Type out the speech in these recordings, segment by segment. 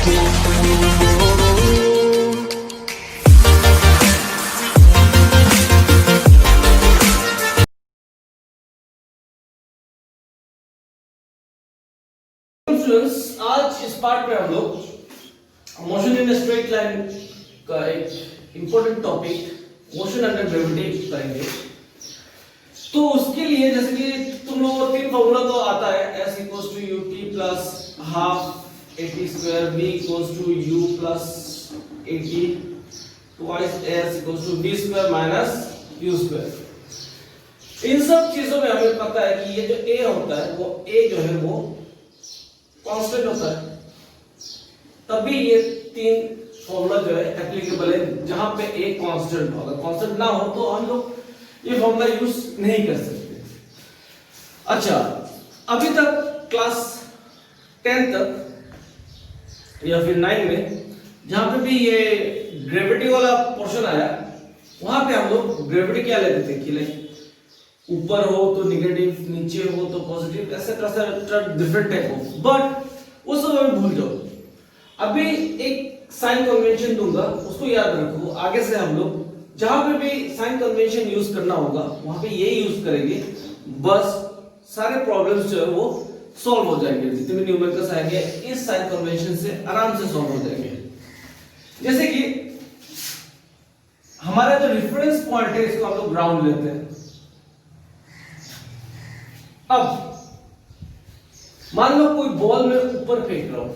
Students, आज इस part में हम लोग मोशन इन स्ट्रेट लाइन का एक important topic motion under gravity करेंगे। तो उसके लिए जैसे कि तुम लोगों को तीन फॉर्मूला तो आता है, s equals to ut plus half at square, b equals to u plus at twice s equals to b square minus u square. इन सब चीजों में हमें पता है कि ये जो a होता है वो a जो है वो कांस्टेंट होता है, तभी ये तीन फॉर्मूला जो है एप्लीकेबल है जहां पे a कांस्टेंट होगा। कांस्टेंट ना हो तो हम लोग ये फॉर्मूला यूज नहीं कर सकते। अच्छा, अभी तक क्लास 10 तक या फिर 9 में जहां पे भी ये ग्रेविटी वाला पोर्शन आया, वहां पे हम लोग ग्रेविटी क्या लेते थे कि लाइक ऊपर हो तो निगेटिव, नीचे हो तो पॉजिटिव, ऐसे डिफरेंट टाइप हो। बट उस समय भूल जाओ। अभी एक साइन कन्वेंशन दूंगा, उसको याद रखो। आगे से हम लोग जहां पे भी साइन कन्वेंशन यूज करना होगा वहां पे ये यूज करेंगे, बस सारे प्रॉब्लम्स जो है वो सॉल्व हो जाएंगे। जितने भी न्यूमेरिकल्स आएंगे इस साइन कन्वेंशन से आराम से सॉल्व हो जाएंगे। जैसे कि हमारा जो रेफरेंस पॉइंट है इसको हम लोग ग्राउंड लेते हैं। अब मान लो कोई बॉल में ऊपर फेंक रहा हूं,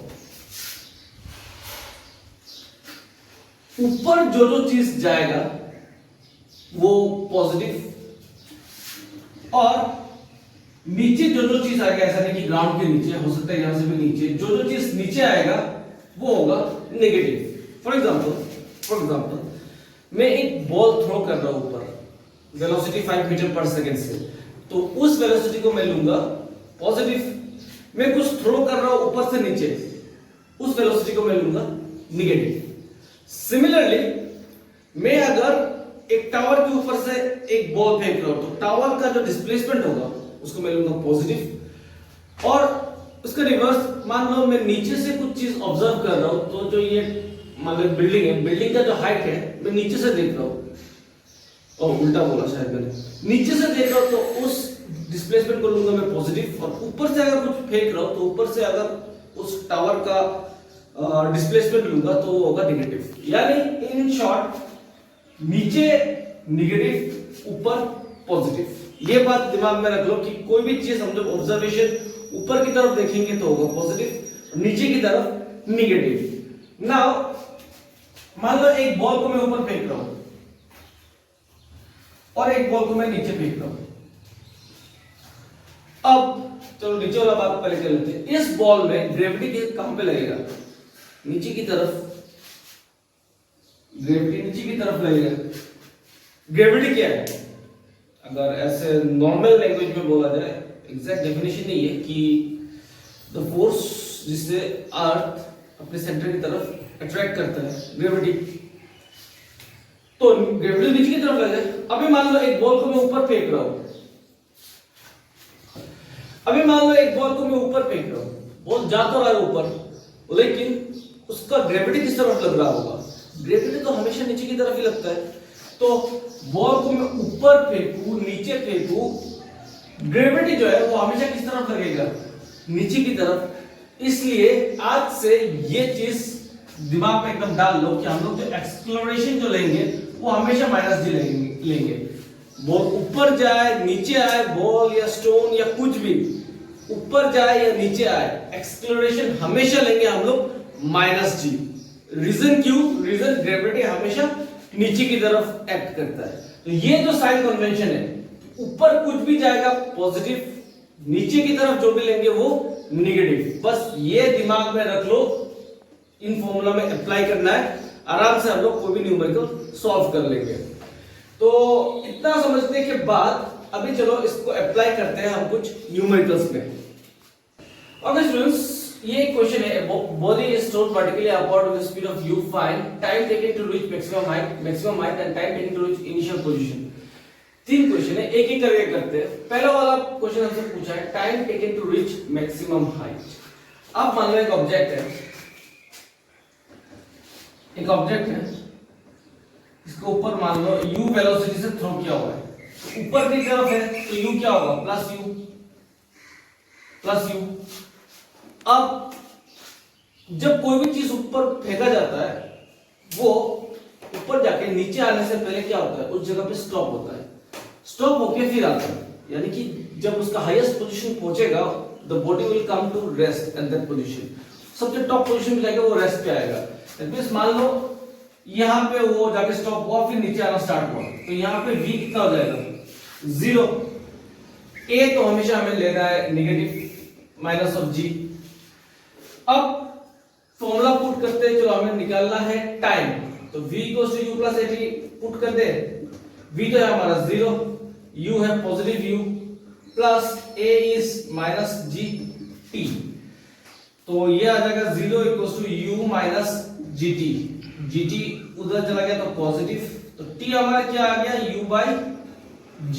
ऊपर जो जो चीज जाएगा वो पॉजिटिव, और नीचे जो जो चीज आएगा, ऐसा नहीं कि ग्राउंड के नीचे, हो सकता है यहां से भी नीचे, जो जो चीज नीचे आएगा वो होगा नेगेटिव। फॉर एग्जांपल मैं एक बॉल थ्रो कर रहा हूं ऊपर, वेलोसिटी 5 मीटर पर सेकंड से, तो उस वेलोसिटी को मैं लूंगा पॉजिटिव। मैं कुछ थ्रो कर रहा हूं ऊपर से नीचे, उस वेलोसिटी को मैं लूंगा नेगेटिव। सिमिलरली मैं अगर एक टावर के ऊपर से एक बॉल फेंक रहा हूं तो टावर का जो डिस्प्लेसमेंट होगा उसको मैं लूंगा पॉजिटिव। और उसका रिवर्स, मान लो मैं नीचे से कुछ चीज ऑब्जर्व कर रहा हूं, तो जो ये मान लो बिल्डिंग है, बिल्डिंग का जो हाइट है मैं नीचे से देख रहा हूं, और उल्टा बोला शायद मैंने, नीचे से देख रहा हूं तो उस डिस्प्लेसमेंट को लूंगा मैं पॉजिटिव। और ऊपर से अगर कुछ फेंक रहा हूं तो ऊपर से अगर उस टावर का डिस्प्लेसमेंट लूंगा तो वो होगा नेगेटिव। यानी इन शॉर्ट, नीचे नेगेटिव, ऊपर पॉजिटिव। ये बात दिमाग में रख लो कि कोई भी चीज हम जब ऑब्जर्वेशन ऊपर की तरफ देखेंगे तो होगा पॉजिटिव, नीचे की तरफ नेगेटिव। नाउ मान लो एक बॉल को मैं ऊपर फेंक रहा हूं और एक बॉल को मैं नीचे फेंक रहा हूं। अब चलो नीचे वाला बात पहले कर लेते हैं। इस बॉल में ग्रेविटी कहां पे लगेगा? नीचे की तरफ। ग्रेविटी नीचे की तरफ लगेगा। ग्रेविटी क्या है? अगर ऐसे नॉर्मल लैंग्वेज में बोला जाए, एग्जैक्ट डेफिनेशन नहीं है कि द फोर्स जिससे अर्थ अपने सेंटर की तरफ अट्रैक्ट करता है, ग्रेविटी। तो ग्रेविटी नीचे की तरफ लगेगा। अभी मान लो एक बॉल को मैं ऊपर फेंक रहा हूं, बॉल जा तो रहा है ऊपर, लेकिन उसका ग्रेविटी किस तरफ लग रहा होगा? ग्रेविटी तो हमेशा नीचे की तरफ ही लगता है। तो बॉल को मैं ऊपर फेंकूं, नीचे फेंकूं, ग्रेविटी जो है वो हमेशा किस तरफ लगेगा? नीचे की तरफ। इसलिए आज से ये चीज दिमाग में एकदम डाल लो कि हम लोग जो एक्सप्लोरेशन जो लेंगे वो हमेशा माइनस जी लेंगे। बॉल ऊपर जाए, नीचे आए, बॉल या स्टोन या कुछ भी ऊपर जाए या नीचे आए, एक्सप्लोरेशन हमेशा लेंगे हम लोग माइनस जी। रीजन क्यों? रीजन ग्रेविटी हमेशा नीचे की तरफ एक्ट करता है। तो ये जो साइन कन्वेंशन है, ऊपर कुछ भी जाएगा पॉजिटिव, नीचे की तरफ जो भी लेंगे वो नेगेटिव। बस ये दिमाग में रख लो, इन फॉर्मूला में अप्लाई करना है, आराम से हम लोग कोई भी न्यूमेरिकल सॉल्व कर लेंगे। तो इतना समझने के बाद अभी चलो इसको अप्लाई करते हैं हम कुछ न्यूमेरिकल्स में। ओके स्टूडेंट्स, ये क्वेश्चन है, body is thrown vertically upward with speed of u, find time taken to reach maximum height and time taken to reach initial position. तीन क्वेश्चन है, एक एक करके करते हैं। पहला वाला क्वेश्चन हमसे पूछा है time taken to reach maximum height. अब मान लो एक ऑब्जेक्ट है, एक ऑब्जेक्ट है, इसको ऊपर मान लो u वेलोसिटी से थ्रो किया हुआ है, तो ऊपर की तरफ है तो u क्या होगा, प्लस u। अब जब कोई भी चीज ऊपर फेंका जाता है, वो ऊपर जाके नीचे आने से पहले क्या होता है, उस जगह पे स्टॉप होता है, स्टॉप होके फिर आता है, यानी कि जब उसका हाईएस्ट पोजीशन पहुंचेगा, the body will come to rest at that position, सबसे टॉप पोजीशन पे जाके वो रेस्ट पे आएगा। दैट मींस मान लो यहाँ पे वो जाके स्टॉप हुआ, फिर नीचे आना स्टार्ट हुआ, तो यहाँ पे v कितना हो जाएगा, 0। a तो हमेशा हमें लेना है नेगेटिव माइनस ऑफ g। अब फॉर्मूला पुट करते हैं, चलो हमें निकालना है टाइम, तो v equals to u plus at put कर दे, v तो है हमारा 0, u है positive u plus a is minus gt, तो ये आ जाएगा 0 equals to u minus gt, gt उधर चला गया तो पॉजिटिव, तो t हमारा क्या आ गया, u बाई g।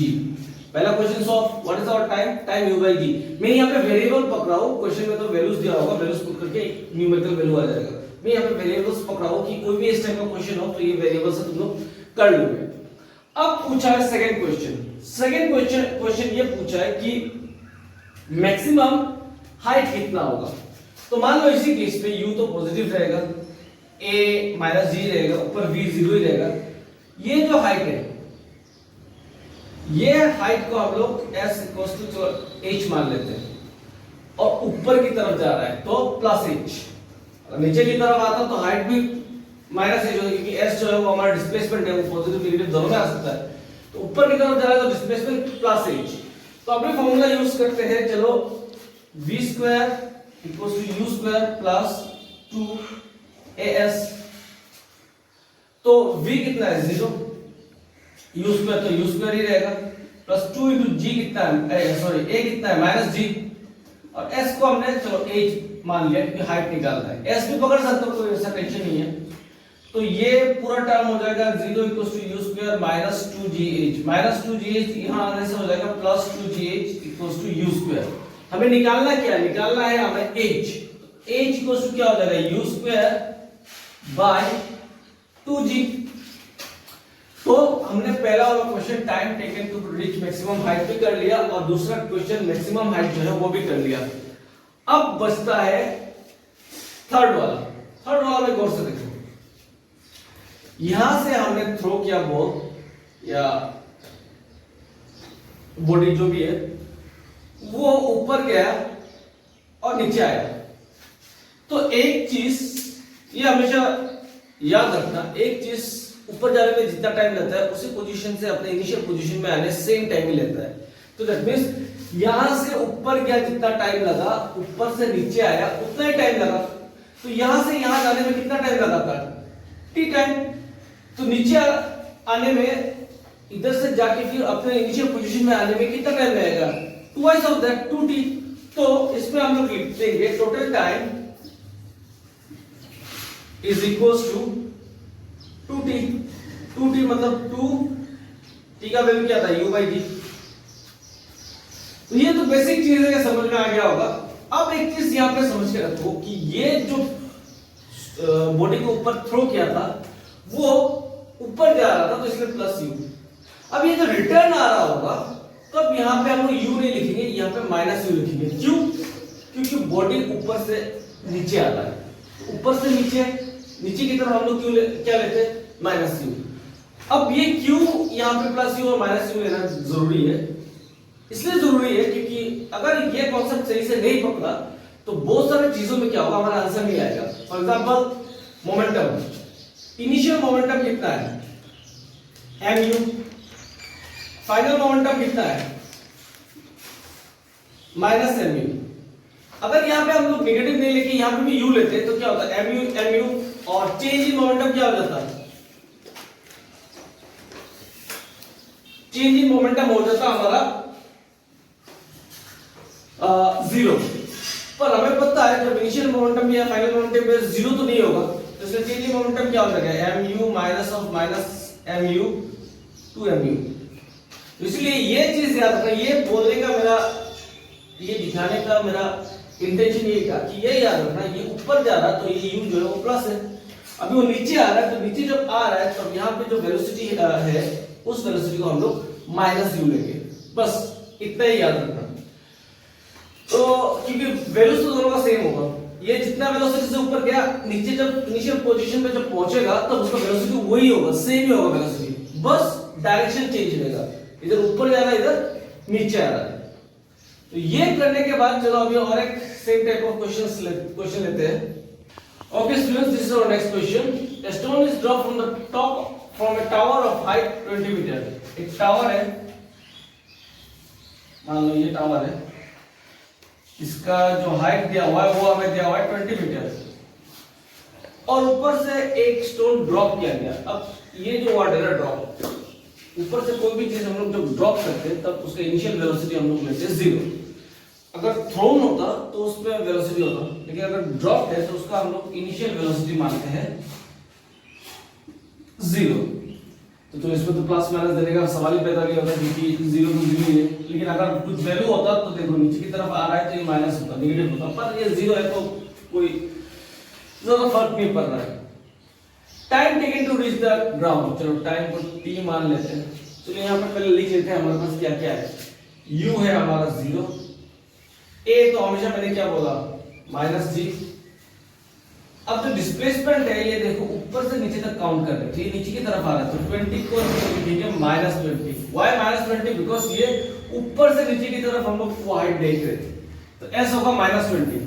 पहला question solve, what is our time, time u by g। मैं यहाँ पे वेरिएबल पकड़ा हूँ, क्वेश्चन में तो वैल्यूज दिया होगा, वैल्यूज पुट करके न्यूमेरिकल वैल्यू आ जाएगा, मैं यहाँ पे वेरिएबल्स पकड़ा हूँ कि कोई भी इस टाइप का क्वेश्चन हो तो ये वेरिएबल से तुम लोग कर लोगे। अब पूछा है सेकंड क्वेश्चन ये पूछा है कि मैक्सिमम हाइट कितना होगा, तो मान लो इसी केस पे u तो पॉजिटिव रहेगा, a माइनस g रहेगा, ऊपर v 0 ही रहेगा, ये जो हाइट है, ये हाइट को हम लोग s इक्वल्स टू h मान लेते हैं, और ऊपर की तरफ जा रहा है तो प्लस h, अगर नीचे की तरफ आता तो हाइट भी माइनस h होगी, क्योंकि s जो है वो हमारा डिस्प्लेसमेंट है, वो पॉजिटिव नेगेटिव दोनों में आ सकता है, तो ऊपर की तरफ जा रहा है तो डिस्प्लेसमेंट प्लस h। तो अपने फॉर्मूला यूज करते हैं, चलो v square equals to u square plus 2as, तो v कितना है 0, u स्क्वायर तो u स्क्वायर ही रहेगा, प्लस 2 into g कितना है, सॉरी a कितना है माइनस g, और s को हमने चलो h मान लिया क्योंकि हाइट निकालना है, s भी पकड़ सकते हो, कोई ऐसा टेंशन नहीं है, तो ये पूरा टर्म हो जाएगा 0 equals to u square minus 2gh, minus 2gh यहाँ आने से हो जाएगा plus 2gh equals to u square. हमें निकालना क्या है, निकालना है हमें h, h इक्वल्स टू क्या हो जाएगा, u स्क्वायर बाय 2g। तो हमने पहला वाला question time taken to reach maximum height भी कर लिया, और दूसरा क्वेश्चन मैक्सिमम हाइट जो है वो भी कर लिया। अब बचता है थर्ड वाला में गौर से देखो, यहां से हमने थ्रो किया बॉल या बॉडी जो भी है, वो ऊपर गया और नीचे आया, तो एक चीज ये हमेशा याद रखना, एक चीज ऊपर जाने में जितना टाइम लगता है उसी पोजीशन से अपने इनिशियल पोजीशन में आने सेम टाइम ही लेता है, तो दैट मींस यहां से ऊपर गया जितना टाइम लगा, ऊपर से नीचे आया उतना ही टाइम लगा, तो यहां से यहां जाने में कितना टाइम लगा था, t टाइम, तो नीचे आने में इधर से जाके फिर अपने इनिशियल पोजीशन में आने में कितना टाइम लगेगा, ट्वाइस ऑफ दैट 2t। तो इसमें हम लोग लिख देंगे total time is equals to 2t मतलब 2t का वैल्यू क्या था, u बाई d। तो ये तो बेसिक चीज है, समझ में आ गया होगा। अब एक चीज यहां पे समझ के रखो कि ये जो बॉडी को ऊपर थ्रो किया था वो ऊपर जा रहा था, तो इसलिए प्लस u। अब ये जो रिटर्न आ रहा होगा तो अब यहां पे हम लोग u नहीं लिखेंगे, यहां पे माइनस u लिखेंगे। क्यों? क्योंकि बॉडी ऊपर से नीचे आता है, ऊपर से नीचे की तरफ हम लोग क्या लेते हैं, माइनस u। अब ये q यहाँ पे प्लस u और माइनस u लेना जरूरी है, इसलिए जरूरी है क्योंकि अगर ये कॉन्सेप्ट सही से नहीं पकड़ा तो बहुत सारी चीजों में क्या होगा, हमारा आंसर नहीं आएगा। For example momentum, initial momentum कितना है mu, फाइनल मोमेंटम कितना है माइनस mu। अगर यहाँ पे हम लोग नेगेटिव नहीं लेके यहाँ पे भी u लेते हैं तो क्या होता है mu, और चेंज इन मोमेंटम क्या हो जाता है, चेंज इन मोमेंटम हो जाता हमारा 0। पर हमें पता है जब इनिशियल मोमेंटम या फाइनल मोमेंटम पे 0 तो नहीं होगा, तो इसलिए चेंज इन मोमेंटम क्या हो जाएगा, mu minus of minus mu 2mu। तो इसलिए ये चीज याद रखना, ये बोलने का मेरा, ये दिखाने का मेरा इंटेंशन ये था कि ये याद रखना, ये ऊपर जा रहा तो ये u जो है वो प्लस है, अभी वो नीचे आ रहा है, तो नीचे जब आ रहा है तो यहाँ पे जो वेलोसिटी है उस वेलोसिटी को हम लोग माइनस यू लेंगे, बस इतना ही याद रखना। तो क्योंकि वेलोसिटी दोनों का सेम होगा, ये जितना वेलोसिटी से ऊपर गया नीचे जब इनिशियल पोजीशन पे जब पहुंचेगा तब उसका वेलोसिटी वही होगा, सेम ही होगा वेलोसिटी, बस डायरेक्शन चेंज रहेगा, इधर ऊपर जा रहा है इधर नीचे आ रहा है। तो ये करने के बाद चलो अभी और एक सेम टाइप ऑफ क्वेश्चन लेते हैं। Okay students, this is our next question. A stone is dropped from the top from a tower of height 20 meter. एक टावर है, मान लो ये टावर है, इसका जो हाइट दिया हुआ है वो हमें दिया हुआ है 20 मीटर, और ऊपर से एक स्टोन ड्रॉप किया गया। अब ये जो वर्ड है ना ड्रॉप, ऊपर से कोई भी चीज हम लोग जब ड्रॉप करते हैं तब उसका इनिशियल वेलोसिटी हम लोग लेते हैं 0। अगर थ्रोन होता तो उसमें वेलोसिटी होता, लेकिन अगर ड्रॉप है तो उसका हम लोग इनिशियल वेलोसिटी मानते हैं 0। तो इसमें तो प्लस माइनस देने का सवाल ही पैदा नहीं होता क्योंकि 0 तो 0 ही है। लेकिन अगर कुछ वैल्यू होता तो देखो नीचे की तरफ आ रहा है तो ये माइनस होता, नेगेटिव होता, पर ये 0 है तो कोई ज्यादा फर्क नहीं पड़ रहा है। Time taken to reach the ground, चलो टाइम को t मान लेते हैं। चलो यहाँ पर पहले लिख लेते हैं हमारे पास क्या क्या है। u है हमारा 0, a तो हमेशा मैंने क्या बोला -g। अब जो डिस्प्लेसमेंट है ये देखो ऊपर से नीचे तक काउंट कर रहे हैं, तो ये नीचे की तरफ आ रहा है तो 20 को लिखेंगे -20। व्हाई -20? बिकॉज़ ये ऊपर से नीचे की तरफ हम लोग वो हाइट देख रहे थे, तो s होगा -20।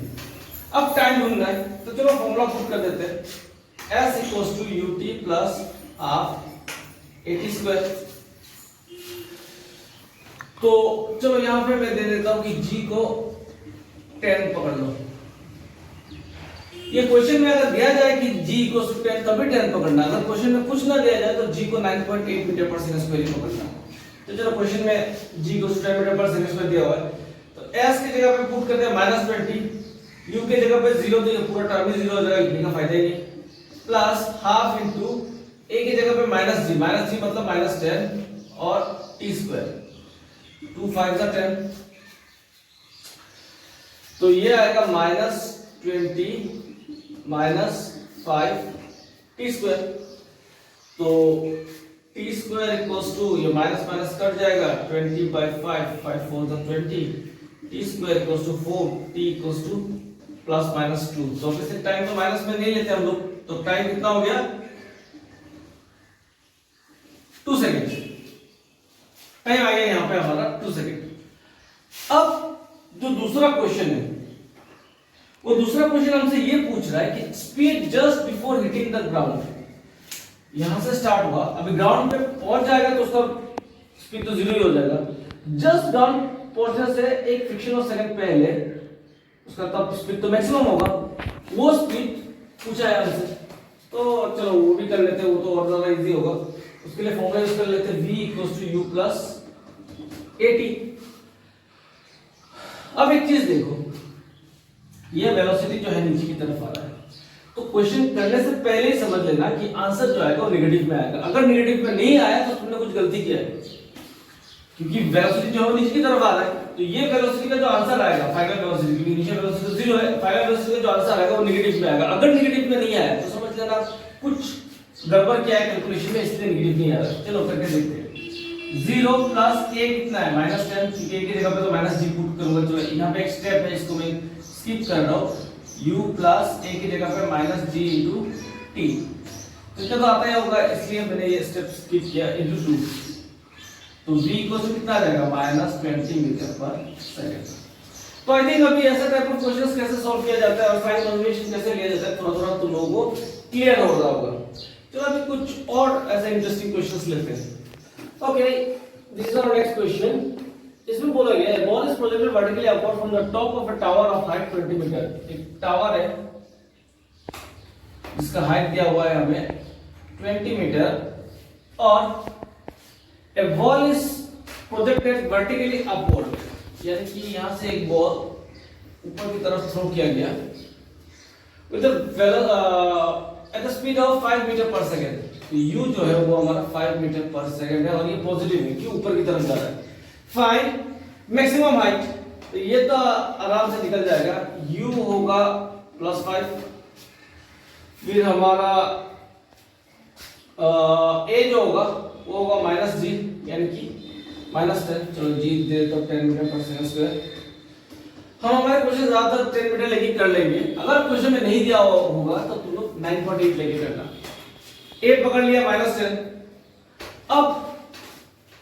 अब टाइम ढूंढना है तो चलो फॉर्मूला पुट कर देते हैं, s = ut plus half at²। तो चलो यहां पे मैं दे देता हूं कि g को 10 पकड़ लो। ये क्वेश्चन में अगर दिया जाए कि g = 10 तभी 10 पकड़ना, अगर क्वेश्चन में कुछ ना दिया जाए तो g को 9.8 मीटर पर सेकंड स्क्वायर ही पकड़ना। तो चलो क्वेश्चन में g को 10 मीटर पर सेकंड स्क्वायर दिया हुआ है, तो s की जगह पे पुट करते हैं -20, u की जगह पे 0, तो ये पूरा टर्म ही 0 हो जाएगा, लिखने का फायदा ही नहीं, प्लस हाफ इनटू a की जगह पे -g मतलब -10 और t², 2 5 जा 10, तो ये आएगा -20 -5 t²। तो t² ये माइनस माइनस कट जाएगा, 20/5, 5 4 जा 20, t² 4, t +-2। तो ऑब्वियसली टाइम तो माइनस में नहीं लेते हम लोग, तो टाइम कितना हो गया 2 सेकंड। टाइम आ गया यहां पे हमारा 2 सेकंड। अब जो दूसरा क्वेश्चन है वो दूसरा क्वेश्चन हमसे ये पूछ रहा है कि speed just before hitting the ground, यहां से स्टार्ट हुआ, अभी ग्राउंड पे पहुंच जाएगा तो उसका स्पीड तो 0 ही हो जाएगा। जस्ट ग्राउंड पहुंचने से एक फ्रिक्शन ऑफ सेकंड पहले उसका तब स्पीड तो मैक्सिमम होगा, वो स्पीड पूछा है हमसे। तो चलो वो भी कर लेते हैं, वो तो और ज्यादा इजी होगा। उसके लिए फॉर्मूला यूज कर लेते हैं, v = u + at। अब एक चीज देखो, ये वेलोसिटी जो है नीचे की तरफ आ रहा है, तो क्वेश्चन करने से पहले ही समझ लेना कि आंसर जो आएगा वो नेगेटिव में आएगा। अगर नेगेटिव में नहीं आया तो तुमने कुछ गलती किया है, क्योंकि वेलोसिटी जो है नीचे की तरफ आ रहा है, तो ये वेलोसिटी का जो आंसर आएगा फाइनल वेलोसिटी, क्योंकि इनिशियल वेलोसिटी 0 है, फाइनल वेलोसिटी का जो आंसर आएगा वो नेगेटिव में आएगा। अगर नेगेटिव में नहीं आया तो समझ लेना कुछ गड़बड़ किया है कैलकुलेशन में, इसलिए नेगेटिव नहीं आ रहा। चलो करके देखते हैं। 0 + a कितना है -10, क्योंकि a की जगह पे तो -g पुट करूंगा। चलो यहां पे एक स्टेप है, इसको मैं स्किप कर रहा हूं, u + a की जगह पे -g * t। तो चलो आता ही होगा, इसलिए मैंने ये स्टेप स्किप किया, * 2। तो v को कितना आ जाएगा -20 मीटर पर सेकंड। तो आई थिंक अभी ऐसा टाइप ऑफ क्वेश्चंस कैसे सॉल्व किया जाता है और साइन कन्वेंशन कैसे लिया जाता है थोड़ा थोड़ा तुम लोगों को क्लियर हो रहा होगा। चलो अभी कुछ और ऐसे इंटरेस्टिंग क्वेश्चंस लेते हैं। Okay, this is our next question. इसमें बोला गया है ball is projected vertically upward from the top of a tower of height 20 metre. एक टावर है जिसका हाइट दिया हुआ है हमें 20 मीटर और a ball is projected vertically upward, यानी कि यहां से एक बॉल ऊपर की तरफ थ्रो किया गया with at the speed of 5 metre पर सेकंड। तो u जो है वो हमारा 5 मीटर पर सेकंड है और ये पॉजिटिव है कि ऊपर की तरफ जा रहा है। फाइंड मैक्सिमम हाइट, तो ये तो आराम से निकल जाएगा, u होगा +5। फिर हमारा ए जो होगा वो होगा माइनस जी, यानी कि -10। चलो जी दे तो 10 मीटर पर सेकंड स्क्वायर। हम हमारे क्वेश्चन ज्यादातर 10 मीटर लेके कर लेंगे। अगर क्वेश्चन में नहीं दिया होगा तो तुम लोग 9.8 लेके करना। ए पकड़ लिया -10। अब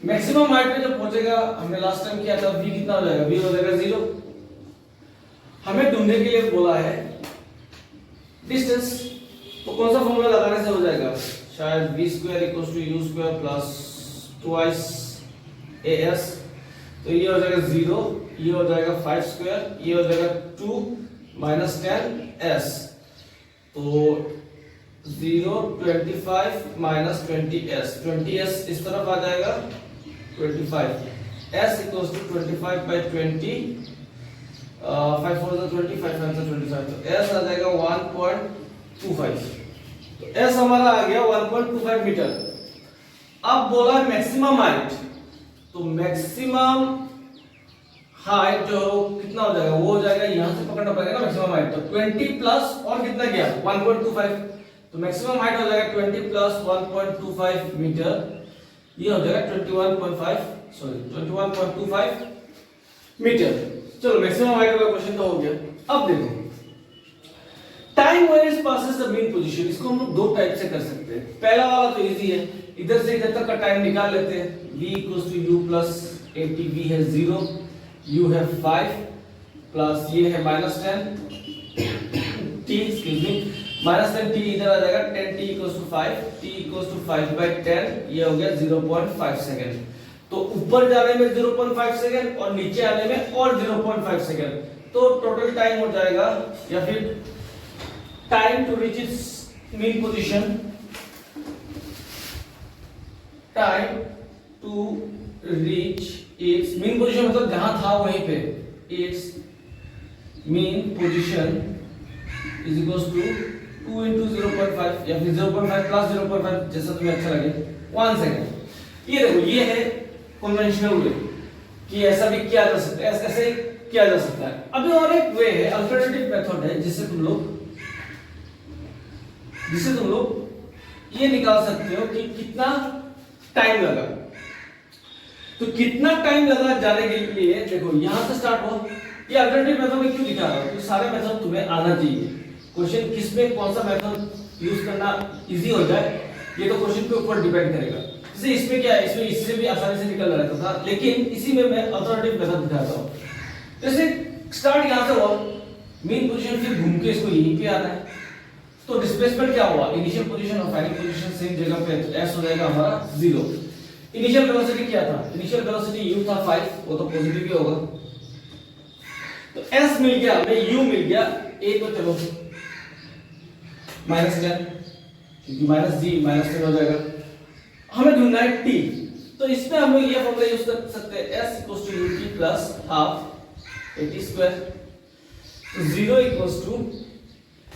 मैक्सिमम हाइट पे जब पहुंचेगा, हमने लास्ट टाइम किया था, v कितना हो जाएगा, v हो जाएगा 0। हमें ढूंढने के लिए बोला है डिस्टेंस, तो कौन सा फॉर्मूला लगाने से हो जाएगा, शायद v square equals to u square plus twice as। तो ये हो जाएगा 0, ये हो जाएगा 5 स्क्वायर, ये हो जाएगा 2 माइनस 10s। तो 0 25 माइनस 20s, 20s इस तरफ आ जाएगा 25, s इक्वल्स टू 25 बाई 20, 5 4 25, 5 5 25, तो s आ जाएगा 1.25। तो s हमारा आ गया 1.25 मीटर। अब बोला मैक्सिमम हाइट, तो मैक्सिमम हाइट जो कितना हो जाएगा, वो हो जाएगा, यहां से पकड़ना पड़ेगा ना मैक्सिमम हाइट, तो 20 प्लस और कितना गया 1.25, तो मैक्सिमम हाइट हो जाएगा 20 प्लस 1.25 मीटर, ये हो जाएगा 21.25 मीटर। चलो मैक्सिमम हाइट का क्वेश्चन तो हो गया। अब देखो time when it passes the mean position, इसको हम लोग दो टाइप से कर सकते हैं। पहला वाला तो इजी है, इधर से इधर तक का टाइम निकाल लेते हैं। v equals to u plus 80, v है 0, u है 5 प्लस ये है -10 t, एक्सक्यूज मी, -10 t इधर आ जाएगा, 10 t equals to 5, t equals to 5 by 10, ये हो गया 0.5 सेकंड। तो ऊपर जाने में 0.5 सेकंड और नीचे आने में और 0.5 सेकंड, तो टोटल टाइम हो जाएगा, या फिर time to reach its mean position, time to reach its mean position मतलब जहां था वहीं पे, its mean position is equals to 2 into 0.5 या फिर 0.5 प्लस 0.5, जैसा तुम्हें अच्छा लगे, 1 सेकंड। ये देखो, ये है कन्वेंशनल वे कि ऐसा भी किया जा सकता है, ऐसे किया जा सकता है। अभी और एक वे है, अल्टरनेटिव मेथड है, जिससे तुम लोग ये निकाल सकते हो कि कितना टाइम लगा। तो कितना टाइम लगा जाने के लिए, देखो यहां से स्टार्ट हुआ, ये अल्टरनेटिव मेथड में क्यों दिखा रहा हूं, तो सारे मेथड तुम्हें आना चाहिए। क्वेश्चन किस में कौन सा मेथड यूज करना इजी हो जाए, ये तो क्वेश्चन के ऊपर डिपेंड करेगा। जैसे इसमें क्या है, इसमें इससे भी आसानी से निकल रहता था, लेकिन इसी में मैं अल्टरनेटिव मेथड दिखाता हूं। जैसे स्टार्ट यहां से हुआ, मेन पोजीशन, फिर घूम के इसको यहीं पे आना है, तो डिस्प्लेसमेंट क्या हुआ, इनिशियल पोजीशन और फाइनल पोजीशन सेम जगह पे, तो s हो जाएगा हमारा 0। इनिशियल वेलोसिटी क्या था, इनिशियल वेलोसिटी u था 5, वो तो पॉजिटिव ही होगा, तो s मिल गया हमें, u मिल गया, a तो चलो -10, क्योंकि -g -10 हो जाएगा। हमें ढूंढना है t, तो इसमें हम लोग ये फॉर्मूला यूज कर सकते हैं, s equals to ut plus half 80 square, तो 0 इक्वल्स टू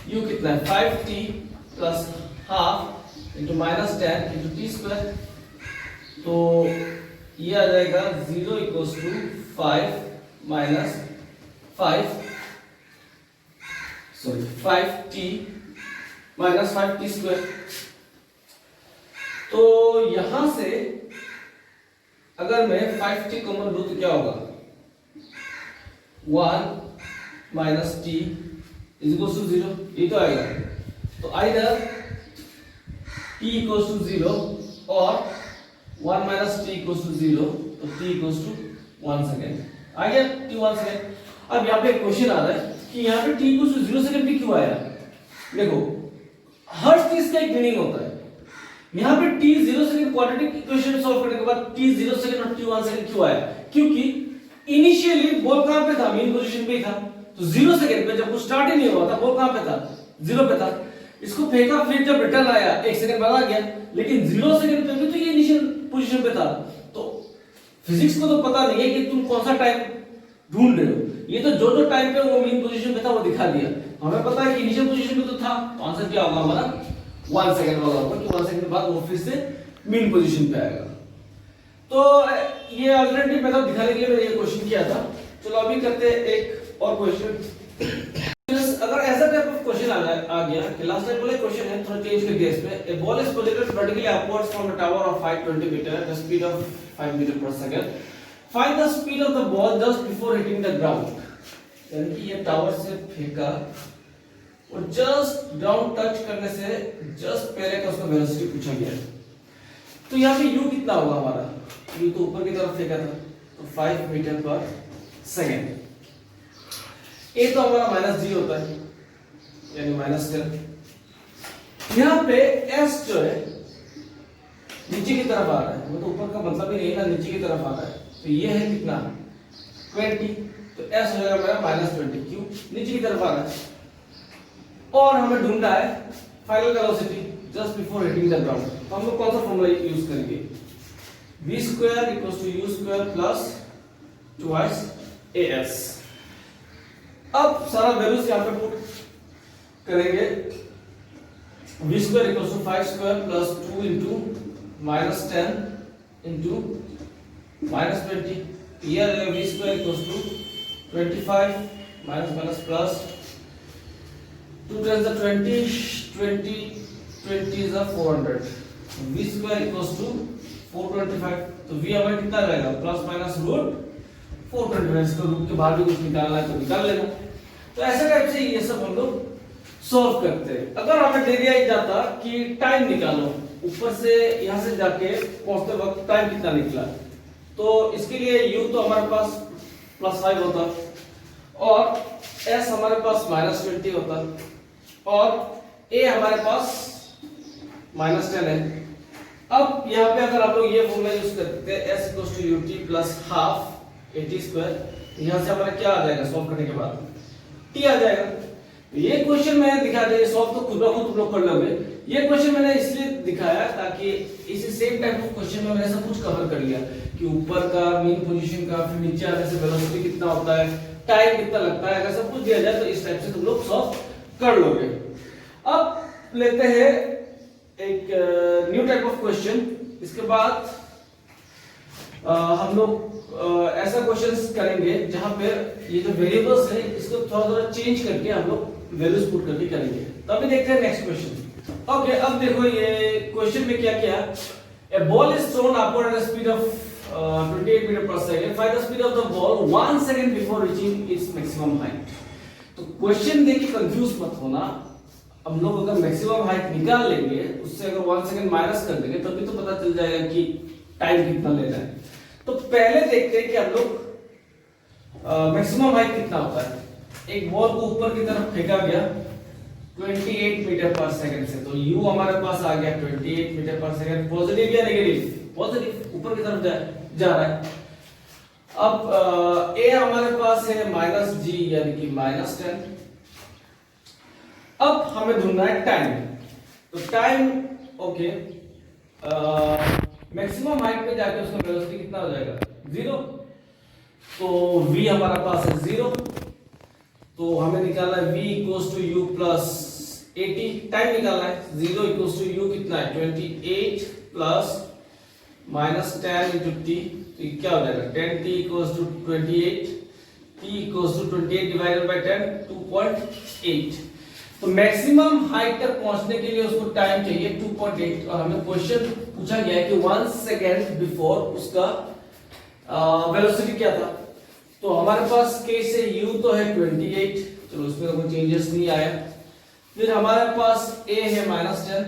u कितना है 5t plus half into -10 into t square, तो ये आ जाएगा 0 equals to 5 minus 5t minus 5t square. तो यहां से अगर मैं 5t कॉमन लूं तो क्या होगा, 1 minus t is equals to 0, ये तो आएगा। तो आइदर t इक्वल्स टू 0 और 1 माइनस t इक्वल्स टू 0, तो t इक्वल्स टू 1 सेकेंड आ गया, t 1 सेकेंड। अब यहाँ पे एक क्वेश्चन आ रहा है कि यहाँ पे t इक्वल्स टू 0 सेकेंड भी क्यों आया। देखो हर चीज का एक मीनिंग होता है। यहाँ पे t 0 second quadratic equation solve करने के बाद t 0 सेकेंड और t 1 सेकेंड क्यों आया, क्योंकि इनिशियली बॉल कहां पे था, मेन पोजीशन पे ही था। तो 0 सेकेंड पे जब वो स्टार्ट ही नहीं हुआ था, बॉल कहां पे था, 0 पे था। इसको फेंका, फिर जब रिटर्न आया 1 सेकंड बाद आ गया, लेकिन 0 सेकंड पे भी तो ये इनिशियल पोजीशन पे था। तो फिजिक्स को तो पता नहीं है कि तुम कौन सा टाइम ढूंढ रहे हो, ये तो जो जो टाइम पे वो मेन पोजीशन पे था वो दिखा दिया। हमें पता है कि इनिशियल पोजीशन पे तो था, तो आंसर क्या होगा हमारा 1 सेकंड वाला होगा, कि 1 सेकंड बाद वो फिर से मेन पोजीशन पे आएगा। तो ये अल्टरनेटिव मेथड दिखाने के लिए मैंने ये क्वेश्चन किया था। चलो अभी करते हैं एक और क्वेश्चन। अगर ऐसा टाइप ऑफ क्वेश्चन आ गया कि लास्ट टाइम वाला क्वेश्चन है, थोड़ा चेंज कर दिया इसमें, a ball is projected vertically upwards from the tower of height 20 metre the speed of 5 metre पर second, find the speed of the ball just before hitting the ground. यानी कि ये टावर से फेंका और जस्ट ग्राउंड टच करने से just पहले का उसका वेलोसिटी पूछा गया है। तो यहाँ पे u कितना होगा हमारा, u तो ऊपर की तरफ फेंका था तो 5 मीटर पर सेकंड। a तो हमारा -g होता है यानी -10। यहाँ पे s जो है नीचे की तरफ आ रहा है, वो तो ऊपर का मतलब ही नहीं है ना, नीचे की तरफ आ रहा है, तो ये है कितना 20, तो s हो जाएगा मेरा -20। क्यों, नीचे की तरफ आ रहा है और हमें ढूंढना है final velocity just before hitting the ground. तो हम लोग कौन सा फॉर्मूला यूज करेंगे, v² = u² प्लस 2as। अब सारा वैल्यूज यहां पे पुट करेंगे, v² = 5² प्लस 2 इंटू -10 इंटू -20, ये आ जाएगा v² = 25 minus plus 2 times 20 20 is 400, v² = 425। तो v हमारा कितना रहेगा ±√425। इसको रूट के बाहर भी कुछ निकालना है तो निकाल लेना। तो ऐसे टाइप से ये सब हम लोग सॉल्व करते हैं। अगर हमें दे दिया जाता कि टाइम निकालो, ऊपर से यहां से जाके पहुंचते वक्त टाइम कितना निकला, तो इसके लिए u तो हमारे पास +5 होता और s हमारे पास -20 होता और a हमारे पास -10 है। अब यहाँ पे अगर आप लोग ये फॉर्मूला यूज करते हैं s = ut + ½ at², यहाँ से हमारा क्या आ जाएगा सॉल्व करने के बाद t आ जाएगा। ये क्वेश्चन मैंने दिखा दिया, सॉल्व तो खुद ब खुद तुम लोग कर लोगे। ये क्वेश्चन मैंने इसलिए दिखाया ताकि इसी सेम टाइप ऑफ क्वेश्चन में मैंने सब कुछ कवर कर लिया कि ऊपर का मीन पोजीशन का, फिर नीचे आने से वेलोसिटी कितना होता है, टाइम कितना लगता है, अगर सब कुछ दिया जाए तो इस टाइप से तुम लोग सॉल्व कर लोगे। अब लेते हैं एक न्यू टाइप ऑफ क्वेश्चन। इसके बाद हम लोग ऐसा क्वेश्चंस करेंगे जहां पे ये जो वेरिएबल्स है इसको थोड़ा थोड़ा चेंज करके हम लोग वैल्यूज पुट करके करेंगे। तो अभी देखते हैं नेक्स्ट क्वेश्चन। ओके, अब देखो ये क्वेश्चन में क्या किया, a ball is thrown upward at the speed of 28 metre पर second, find the speed of the ball 1 second before reaching its maximum height. तो क्वेश्चन देख के कंफ्यूज मत होना, हम लोग अगर मैक्सिमम हाइट निकाल लेंगे उससे अगर 1 सेकंड माइनस कर देंगे तभी तो पता चल जाएगा कि टाइम कितना लेना है। तो पहले देखते हैं कि हम लोग मैक्सिमम हाइट कितना होता है। एक बॉल को ऊपर की तरफ फेंका गया 28 मीटर पर सेकंड से, तो u हमारे पास आ गया 28 मीटर पर सेकंड। पॉजिटिव या नेगेटिव, पॉजिटिव, ऊपर की तरफ जा रहा है। अब a हमारे पास है -g यानी कि -10। अब हमें ढूंढना है टाइम। तो टाइम ओके, मैक्सिमम हाइट पे जाके उसका वेलोसिटी कितना हो जाएगा 0, तो v हमारा पास है 0, तो हमें निकालना है v = u + 80। टाइम निकालना है, 0 = u कितना है 28 प्लस -10 × t, तो ये क्या हो जाएगा 10t = 28, t = 28 डिवाइडेड बाय 10 2.8। तो मैक्सिमम हाइट तक पहुंचने के लिए उसको टाइम चाहिए 2.8 और हमें क्वेश्चन पूछा गया है कि 1 सेकंड बिफोर उसका वेलोसिटी क्या था। तो हमारे पास केस है u तो है 28, चलो उसमें कोई चेंजेस नहीं आया। फिर हमारे पास a है -10।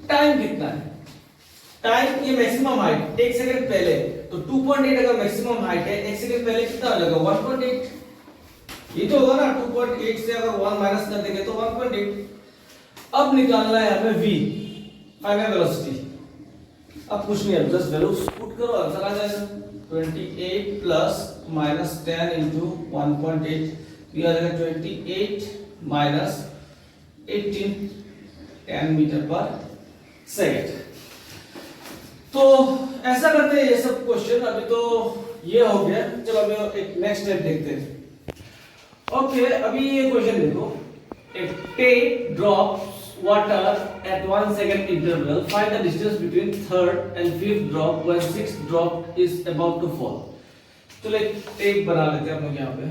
टाइम कितना है, टाइम ये मैक्सिमम हाइट 1 सेकंड पहले, तो 2.8 अगर मैक्सिमम हाइट है 1 सेकंड पहले कितना हो जाएगा 1.8, ये तो होगा ना 2.8 से अगर 1 माइनस कर देंगे तो 1.8। अब निकालना है हमें v फाइनल वेलोसिटी। अब कुछ नहीं है, जस्ट वैल्यू पुट करो, आंसर आ जाएगा 28 प्लस -10 इंटू 1.8, ये आ जाएगा 28 माइनस 18 10 मीटर पर सेकंड। तो ऐसा करते हैं ये सब क्वेश्चन। अभी तो ये हो गया, चलो अभी एक नेक्स्ट स्टेप देखते हैं। ओके, अभी ये क्वेश्चन देखो, एक tape drops water at 1 second interval, find the distance between third and fifth drop when sixth drop is about to fall। चलो एक टेप बना लेते हैं हम लोग यहाँ पे।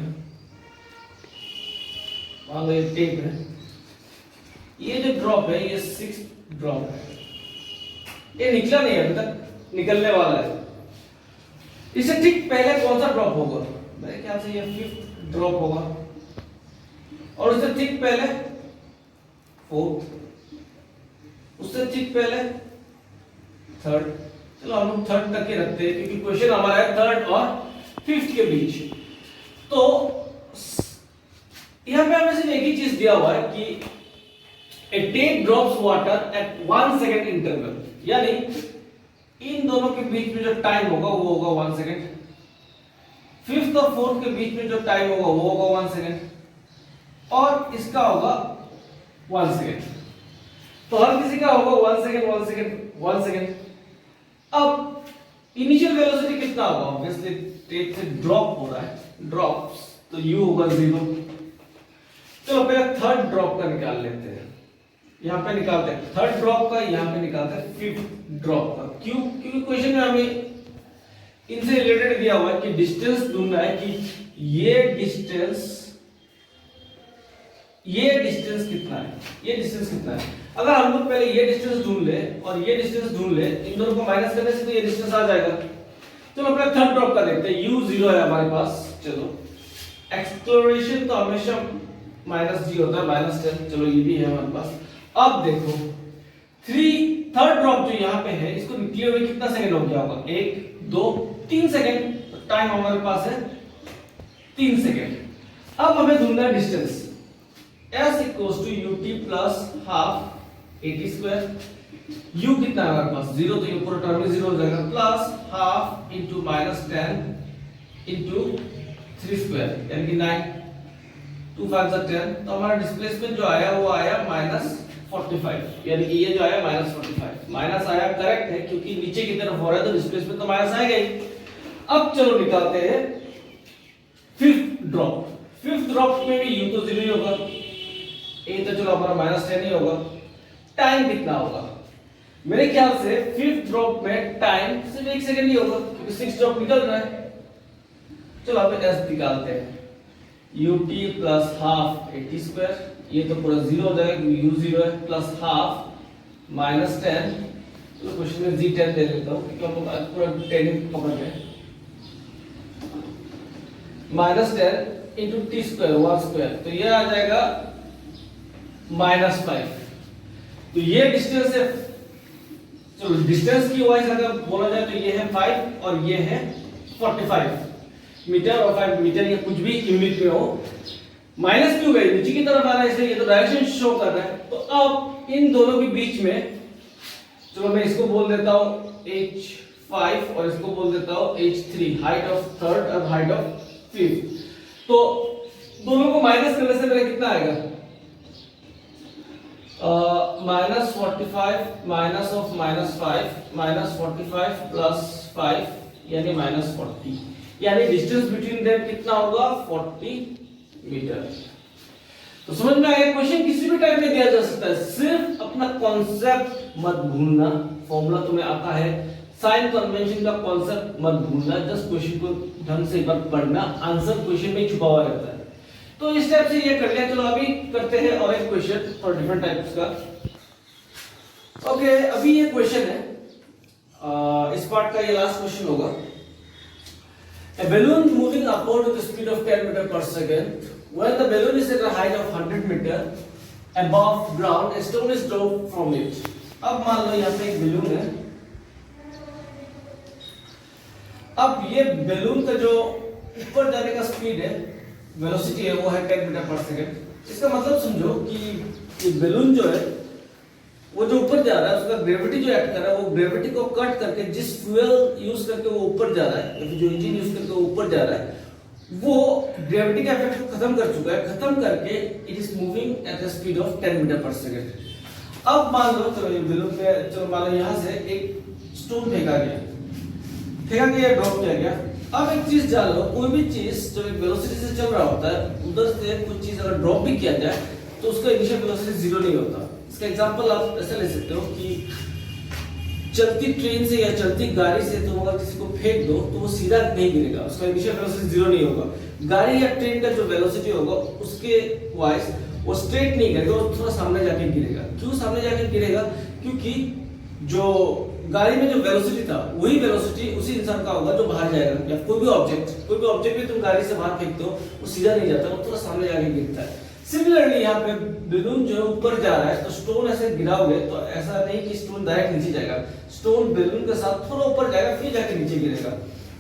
मान लो ये टेप है, ये जो ड्रॉप है ये 6 ड्रॉप है, ये निकला नहीं है अभी तक, निकलने वाला है। इससे ठीक पहले कौन सा ड्रॉप होगा? मेरे ख्याल से ये 5th ड्रॉप होगा, और उससे ठीक पहले 4th, उससे ठीक पहले 3rd। चलो हम लोग 3rd तक ही रखते हैं क्योंकि क्वेश्चन हमारा है 3rd और 5th के बीच। तो यहां पे हमें सिर्फ एक ही चीज दिया हुआ है कि a tape drops water at 1 second interval, यानी इन दोनों के बीच में जो टाइम होगा वो होगा 1 सेकेंड, 5th और 4th के बीच में जो टाइम होगा वो होगा 1 सेकेंड, और इसका होगा 1 सेकेंड। तो हर किसी का होगा 1 सेकेंड 1 सेकेंड 1 सेकेंड। अब इनिशियल वेलोसिटी कितना होगा? ऑब्वियसली टेप से ड्रॉप हो रहा है, ड्रॉप्स, तो u होगा 0। चलो पहले 3rd ड्रॉप का निकाल लेते हैं, यहां पे निकालते हैं 3rd ड्रॉप का, यहां पे निकालते हैं 5th ड्रॉप का। क्यों? क्योंकि क्वेश्चन में हमें इनसे रिलेटेड दिया हुआ है कि डिस्टेंस ढूंढना है कि ये डिस्टेंस कितना है, ये डिस्टेंस कितना है। अगर हम लोग पहले ये डिस्टेंस ढूंढ ले और ये डिस्टेंस ढूंढ ले, इन दोनों को माइनस करने से तो ये डिस्टेंस आ जाएगा। चलो अपना 3rd ड्रॉप का देखते हैं, u 0 है हमारे पास। चलो एक्सेलरेशन तो हमेशा -g होता है, -10। चलो ये भी है हमारे पास। अब देखो 3rd ड्रॉप जो यहाँ पे है, इसको निकले हुए कितना सेकंड हो गया होगा? 1 2 3 सेकंड। टाइम हमारे पास है 3 सेकंड। अब हमें ढूंढना है distance, s equals to ut plus half at square. u कितना है हमारे पास? 0, तो ये पूरा टर्म में 0 हो जाएगा, plus half into -10 into 3 square, यानी कि 9, 2 5 10। तो हमारा डिस्प्लेसमेंट जो आया वो आया -45, यानी कि ये जो आया -45। माइनस आया, करेक्ट है, क्योंकि नीचे की तरफ हो रहा है तो डिस्प्लेसमेंट तो माइनस आएगा ही। अब चलो निकालते हैं 5th ड्रॉप। 5th ड्रॉप में भी u तो 0 ही होगा, a तो चलो हमारा -10 ही होगा। टाइम कितना होगा? मेरे ख्याल से 5th ड्रॉप में टाइम सिर्फ 1 सेकंड ही होगा, क्योंकि 6 ड्रॉप निकल रहा है। चलो अब s निकालते हैं, ut plus half at square, ये तो पूरा 0 हो जाएगा क्योंकि u 0 है, प्लस हाफ -10। तो क्वेश्चन में g10 दे देता हूं क्योंकि हम लोग पूरा 10 पकड़ गए, -10 इनटू t स्क्वायर 1 स्क्वायर, तो ये आ जाएगा -5। तो ये डिस्टेंस है। चलो डिस्टेंस की वाइज अगर बोला जाए तो ये है 5 और ये है 45 मीटर, और 5 मीटर या कुछ भी यूनिट में हो। माइनस क्यों गई? नीचे की तरफ आ रहा है इसलिए ये तो डायरेक्शन शो कर रहा है। तो अब इन दोनों के बीच में, चलो मैं इसको बोल देता हूं h5 और इसको बोल देता हूं h3, हाइट ऑफ 3rd और हाइट ऑफ 5th। तो दोनों को माइनस करने से मेरा कितना आएगा? -45 माइनस ऑफ -5 -45 प्लस 5 यानी -40, यानी डिस्टेंस बिटवीन देम कितना होगा? 40 मीटर। तो समझ में आया? क्वेश्चन किसी भी टाइप में दिया जा सकता है, सिर्फ अपना कॉन्सेप्ट मत भूलना। फॉर्मूला तुम्हें आता है, साइन कन्वेंशन का कॉन्सेप्ट मत भूलना, जस्ट क्वेश्चन को ढंग से मत पढ़ना, आंसर क्वेश्चन में छुपा हुआ रहता है। तो इस टाइप से ये कर लिया। चलो अभी करते हैं और एक क्वेश्चन फॉर डिफरेंट टाइप्स का। ओके, अभी ये क्वेश्चन है, इस पार्ट का ये लास्ट क्वेश्चन होगा। A balloon moving upward with a speed of 10 meter per second. When the balloon is at a height of 100 meter above ground, a stone is dropped from it. अब मान लो यहाँ पे एक balloon है। अब ये balloon का जो ऊपर जाने का स्पीड है, वेलोसिटी है, वो है 10 मीटर पर सेकंड। इसका मतलब समझो कि ये balloon जो है वो जो ऊपर जा रहा है, उसका ग्रेविटी जो एक्ट कर रहा है, वो ग्रेविटी को कट करके जिस फ्यूल यूज करके वो ऊपर जा रहा है, या फिर जो इंजन यूज करके वो ऊपर जा रहा है, वो ग्रेविटी का इफेक्ट को खत्म कर चुका है। खत्म करके it is moving at the speed of 10 metre पर सेकंड। अब मान लो, चलो ये balloon पे, चलो मान लो यहाँ से एक स्टोन फेंका गया, ड्रॉप किया गया। अब एक चीज जान लो, कोई भी चीज जो एक वेलोसिटी से चल रहा होता है, उधर से कुछ चीज अगर ड्रॉप भी किया जाए तो उसका इनिशियल वेलोसिटी 0 नहीं होता। इसका एग्जांपल आप ऐसे ले सकते हो कि चलती ट्रेन से या चलती गाड़ी से तुम अगर किसी को फेंक दो तो वो सीधा नहीं गिरेगा, उसका इनिशियल वेलोसिटी जीरो नहीं होगा। गाड़ी या ट्रेन का जो वेलोसिटी होगा उसके वाइज वो स्ट्रेट नहीं गिरेगा, वो थोड़ा सामने जाके गिरेगा। क्यों सामने जाके गिरेगा? क्योंकि जो गाड़ी में जो वेलोसिटी था वही वेलोसिटी उसी इंसान का होगा जो बाहर जाएगा। या कोई भी ऑब्जेक्ट भी तुम गाड़ी से बाहर फेंकते हो वो सीधा नहीं जाता, वो थोड़ा सामने जाके गिरता है। सिमिलरली यहाँ पे बैलून जो ऊपर जा रहा है तो स्टोन ऐसे गिराओगे तो ऐसा नहीं कि स्टोन डायरेक्ट नीचे जाएगा, स्टोन बैलून के साथ थोड़ा ऊपर जाएगा फिर जाके नीचे गिरेगा।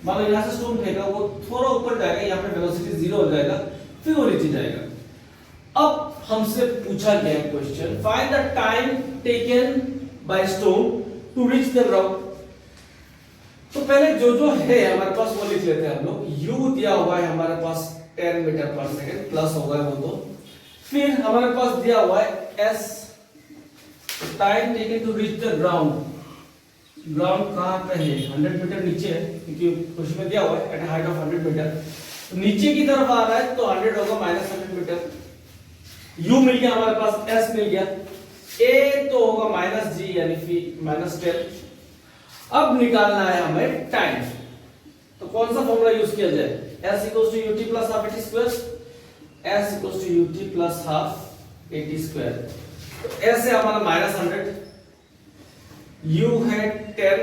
मान लो यहाँ से स्टोन फेंका, वो थोड़ा ऊपर जाएगा, यहाँ पे वेलोसिटी जीरो हो जाएगा, फिर वो नीचे जाएगा। अब हमसे पूछा गया है question, find the time taken by stone to reach the ground. तो पहले जो है हमारे पास वो लिख लेते हैं हम लोग। u दिया हुआ है हमारे पास 10 मीटर पर सेकंड, प्लस होगा वो तो। फिर हमारे पास दिया हुआ है s, time taken to reach the ground. Ground कहां पे है? 100 मीटर नीचे है, क्योंकि क्वेश्चन में दिया हुआ है एट हाइट ऑफ 100 मीटर। तो नीचे की तरफ आ रहा है तो 100 होगा माइनस 100 मीटर। u मिल गया हमारे पास, s मिल गया, a तो होगा माइनस g यानी माइनस 10। अब निकालना है हमें टाइम, तो कौन सा फॉर्मूला यूज किया जाए? s equals to ut plus half at square, s equals to ut plus half at square। तो s है हमारा माइनस 100, u है 10,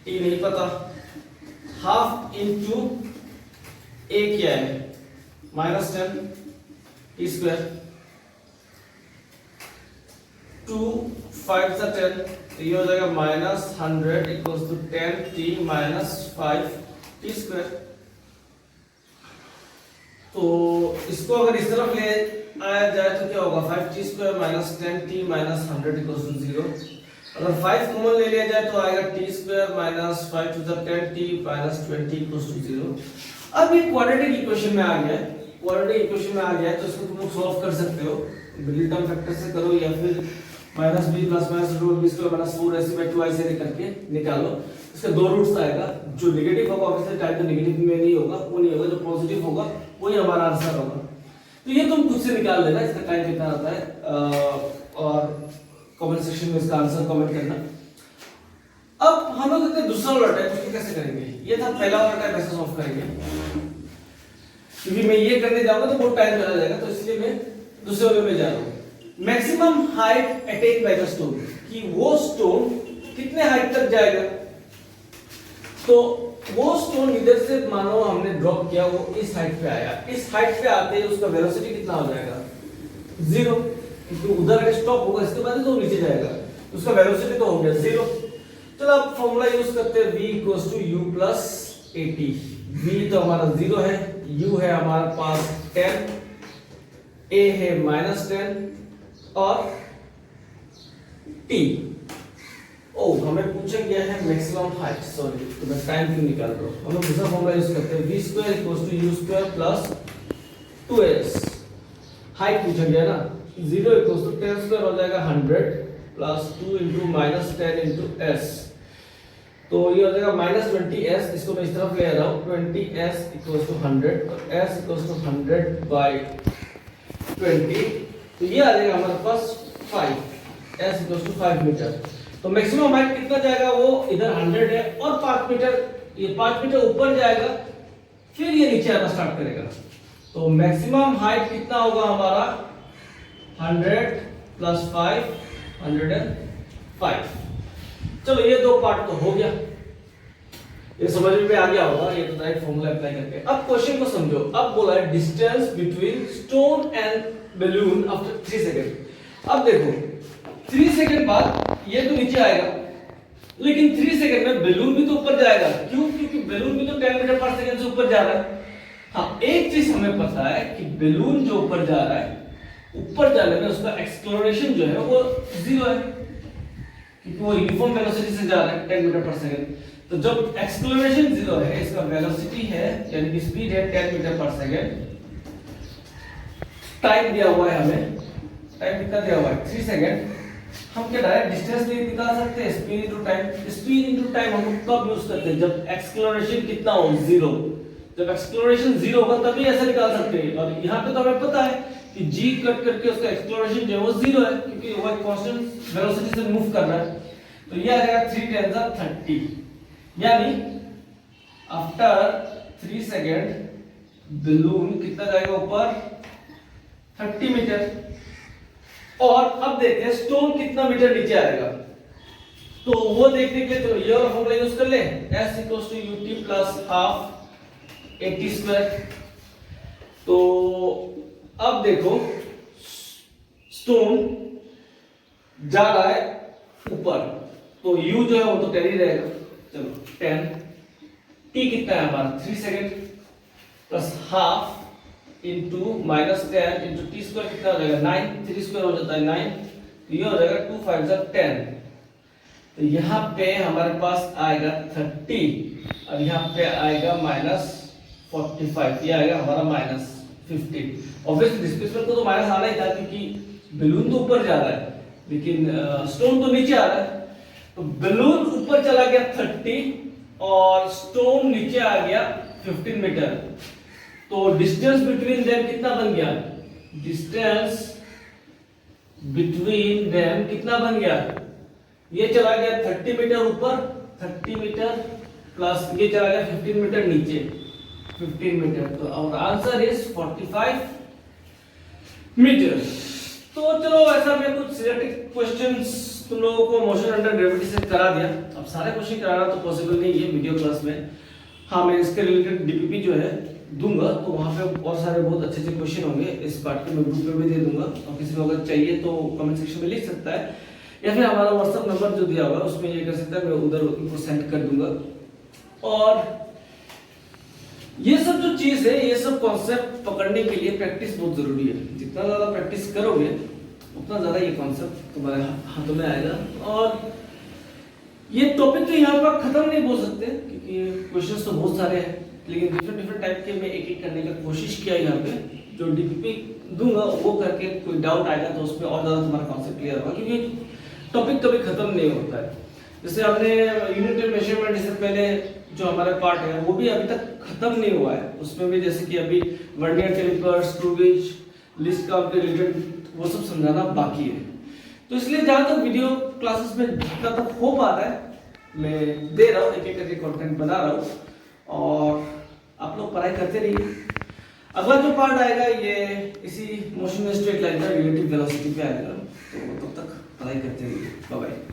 t नहीं पता, हाफ इंटू a क्या है? माइनस 10 t स्क्वायर, 2 5 सा 10, तो ये हो जाएगा minus 100 equals to 10t minus 5t square. तो इसको अगर इस तरफ ले आया जाए तो क्या होगा? 5t square minus 10t minus 100 equals to 0। अगर 5 कॉमन ले लिया जाए तो आएगा t square minus 5 to the 10t minus 20 equals to 0। अब ये क्वाड्रेटिक इक्वेशन में आ गया है, क्वाड्रेटिक इक्वेशन में आ गया है, तो इसको तुम लोग सॉल्व कर सकते हो, मिडिल टर्म फैक्टर से करो या फिर minus b plus minus root b square minus 4ac by 2 ऐसे करके निकालो। इसका दो रूट्स आएगा, जो नेगेटिव होगा ऑब्वियसली टाइप तो नेगेटिव में नहीं होगा, वो नहीं होगा, जो पॉजिटिव होगा वही हमारा आंसर होगा। तो ये तुम खुद से निकाल लेना इसका टाइम कितना आता है, और कमेंट सेक्शन में इसका आंसर कमेंट करना। अब हम लोग देखते हैं दूसरा वाला टाइप, उसको कैसे करेंगे? ये था पहला वाला टाइप, ऐसे सॉल्व करेंगे। क्योंकि मैं ये करने जाऊंगा तो बहुत टाइम चला जाएगा, तो इसलिए मैं दूसरे वाले में जा रहा हूँ। Maximum height attain by the stone, कि वो स्टोन कितने हाइट तक जाएगा। तो वो स्टोन इधर से मानो हमने ड्रॉप किया, वो इस हाइट पे आया, इस हाइट पे आते ही उसका वेलोसिटी कितना हो जाएगा? 0, क्योंकि उधर अगर स्टॉप होगा इसके बाद तो नीचे जाएगा, उसका वेलोसिटी तो हो गया 0। चलो अब फॉर्मूला यूज करते हैं, v equals to u plus at। v तो हमारा 0 है, u है हमारे पास 10, a है माइनस 10 और t। ओ हमें पूछा गया है मैक्सिमम हाइट, सॉरी तो मैं टाइम क्यों निकाल रहा हूं। हम लोग दूसरा फॉर्मूला यूज करते हैं, v square equals to u square plus 2s। Height पूछा गया ना, 0 इक्वल्स टू 10 स्क्वायर हो जाएगा 100 plus 2 into minus 10 into s, तो ये हो जाएगा माइनस 20s। इसको मैं इस तरफ ले आ रहा हूं, 20s इक्वल्स टू 100, तो s इक्वल्स टू 100 बाय 20, तो ये आ जाएगा हमारे पास 5, s इक्वल्स टू 5 मीटर। तो मैक्सिमम हाइट कितना जाएगा? वो इधर 100 है और 5 मीटर, ये 5 मीटर ऊपर जाएगा, फिर ये नीचे आना स्टार्ट करेगा। तो मैक्सिमम हाइट कितना होगा हमारा? 100 प्लस 5, 105। चलो ये दो पार्ट तो हो गया, ये समझ में आ गया होगा, ये तो राइट फॉर्मूला अप्लाई करके। अब क्वेश्चन को समझो। अब बोला है distance between stone and balloon after 3 second. अब देखो 3 सेकंड बाद ये तो नीचे आएगा, लेकिन 3 सेकंड में बैलून भी तो ऊपर जाएगा। क्यों? क्योंकि बैलून भी तो 10 मीटर पर सेकंड से ऊपर जा रहा है। हाँ, एक चीज हमें पता है कि बैलून जो ऊपर जा रहा है, ऊपर जाने में उसका एक्सेलरेशन जो है वो 0 है, क्योंकि वो यूनिफॉर्म वेलोसिटी से जा रहा है 10 मीटर पर सेकंड। तो जब एक्सेलरेशन 0 है, इसका वेलोसिटी है यानी कि स्पीड है 10 मीटर पर सेकंड। टाइम दिया हुआ है हमें, टाइम कितना दिया हुआ है? 3 सेकंड। हम क्या डायरेक्ट डिस्टेंस नहीं निकाल सकते? Speed into time. Speed into time हम कब यूज करते हैं? जब एक्सेलरेशन कितना हो? 0। जब एक्सेलरेशन 0 होगा तभी ऐसा निकाल सकते हैं। और यहाँ पे तो हमें पता है कि g कट करके उसका एक्सेलरेशन जो है वो 0 है, क्योंकि वो कांस्टेंट वेलोसिटी से मूव कर रहा है। तो ये आ जाएगा 3 × 10 30, यानी आफ्टर 3 सेकेंड बलून कितना जाएगा ऊपर 30 मीटर। और अब देखते हैं स्टोन कितना मीटर नीचे आएगा। तो वो देखने के लिए तो ये वाला फॉर्मूला यूज कर ले, S = ut + ½ AT²। तो अब देखो स्टोन जा रहा है ऊपर, तो u जो है वो तो 10 ही रहेगा। चलो 10, t कितना है हमारा 3 second plus ½ into -10 into t² कितना हो जाएगा 9, 3² हो जाता है 9, तो ये हो जाएगा 2 × 5 = 10। तो यहाँ पे हमारे पास आएगा 30 और यहाँ पे आएगा -45, ये आएगा हमारा -15। ऑब्वियसली डिस्प्लेसमेंट को तो माइनस आना ही था क्योंकि बलून तो ऊपर जा रहा है लेकिन स्टोन तो नीचे आ रहा है। तो बलून ऊपर चला गया 30 और स्टोन नीचे आ गया 15 मीटर। तो डिस्टेंस बिटवीन देम कितना बन गया, डिस्टेंस बिटवीन देम कितना बन गया, ये चला गया 30 मीटर ऊपर, 30 मीटर प्लस ये चला गया 15 मीटर नीचे, 15 मीटर। तो आवर आंसर इज 45 मीटर। तो चलो ऐसा मैं कुछ सिलेक्टेड क्वेश्चंस तुम लोगों को मोशन अंडर ग्रेविटी से करा दिया। अब सारे क्वेश्चन कराना तो पॉसिबल नहीं है वीडियो क्लास में। हाँ, मैं इसके रिलेटेड डीपीपी जो है दूंगा, तो वहाँ पे बहुत सारे बहुत अच्छे अच्छे क्वेश्चन होंगे। इस पार्ट के मैं ग्रुप में भी दे दूंगा, और किसी को अगर चाहिए तो कमेंट सेक्शन में लिख सकता है, या फिर हमारा व्हाट्सएप नंबर जो दिया होगा उसमें ये कर सकता है, मैं उधर उनको सेंड कर दूंगा। और ये सब जो चीज है, ये सब कॉन्सेप्ट पकड़ने के लिए प्रैक्टिस बहुत जरूरी है। जितना ज्यादा प्रैक्टिस करोगे उतना ज्यादा ये कॉन्सेप्ट तुम्हारे हाथों में आएगा। और ये टॉपिक तो यहाँ पर खत्म नहीं बोल सकते क्योंकि क्वेश्चंस तो बहुत सारे हैं, लेकिन डिफरेंट टाइप के मैं एक एक करने का कोशिश किया यहाँ पे। जो डीपीपी दूंगा वो करके कोई डाउट आएगा तो उसमें और ज्यादा तुम्हारा कॉन्सेप्ट क्लियर होगा, क्योंकि टॉपिक कभी खत्म नहीं होता है। जैसे हमने यूनिट मेजरमेंट इससे पहले जो हमारा पार्ट है वो भी अभी तक खत्म नहीं हुआ है। उसमें भी जैसे कि अभी vernier caliper, screw gauge, least count के रिलेटेड वो सब समझाना बाकी है। तो इसलिए जहां तक वीडियो क्लासेस में जितना तक हो पा रहा है मैं दे रहा हूँ, एक एक करके कंटेंट बना रहा हूँ, और आप लोग पढ़ाई करते रहिए। अगला जो पार्ट आएगा ये इसी मोशन में स्ट्रेट लाइन का रिलेटिव वेलोसिटी पे आएगा, तो तब तक पढ़ाई करते रहिए। Bye bye.